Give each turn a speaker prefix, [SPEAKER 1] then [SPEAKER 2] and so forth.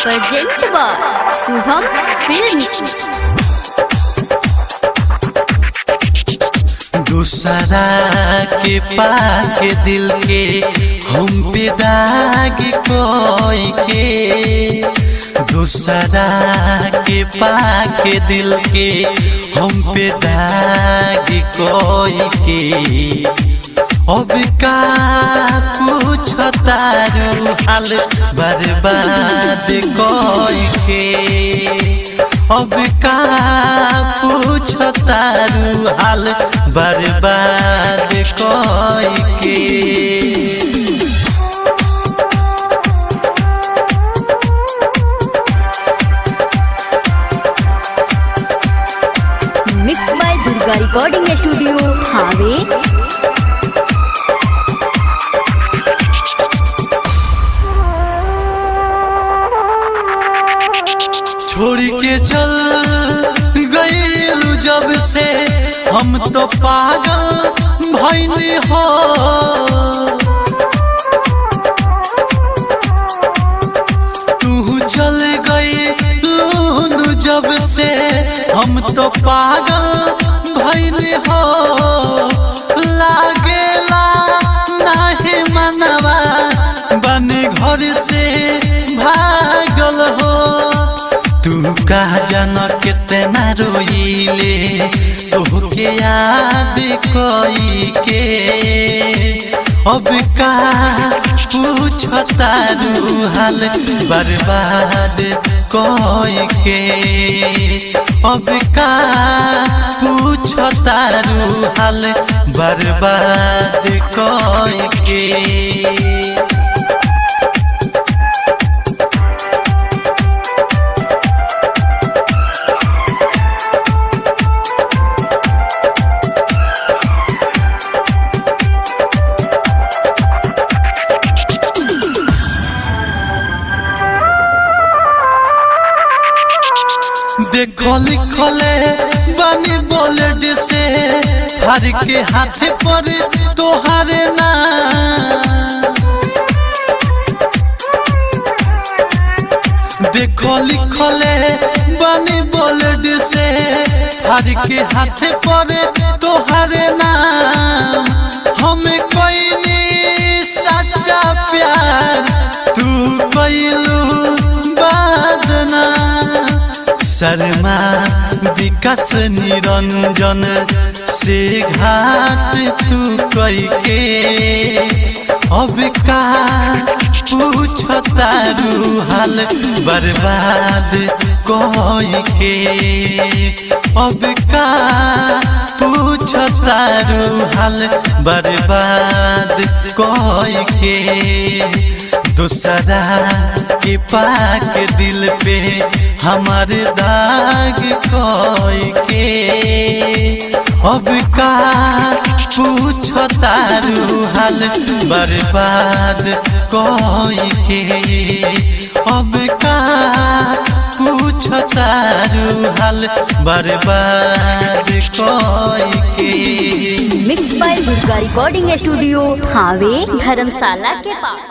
[SPEAKER 1] Present by Shubham films.
[SPEAKER 2] दूसरा के पाके दिल के हम पे दाग कोई के, दूसरा के पाके दिल के हम पे दाग कोई के। अब का पूछो तारू हाल बर्बाद कोई के, अब का पूछो तारू हाल बर्बाद कोई के।
[SPEAKER 1] Mix by Durga recording studio हावे।
[SPEAKER 2] छोड़ के चल गई जब से हम तो पागल भइनी हो, तू चल गई जब से हम तो पागल भइनी हो। लागेला नाही मनवा बन घर से भागल हो। तू का जान कितना रोइले तोहके याद कोई के, अब का पूछो तारू हाल बर्बाद कोई के, अब का पूछो तारू हाल बर्बाद कोई के। देखो लिखले बनी बोलेड से हर के हाथ पर तोहारे नाम, देखो लिखले बनी बोलेड से हर के हाथ पर तोहारे नाम। हमें कोई नहीं सच्चा प्यार तू कैलू बदना। शर्मा विकास निरंजन से घात तू कई के, अब का पूछो तारू हाल बर्बाद कोई के, अब का पूछो तारू हाल बर्बाद कोई के। दूसरा के पाक दिल पे हमारे दाग कोई के, अब का पूछो तारू हाल बर्बाद कोई के, अब का पूछो तारू हाल बर्बाद कोई के।
[SPEAKER 1] Mix by Durga recording studio हावे धर्मशाला के पास।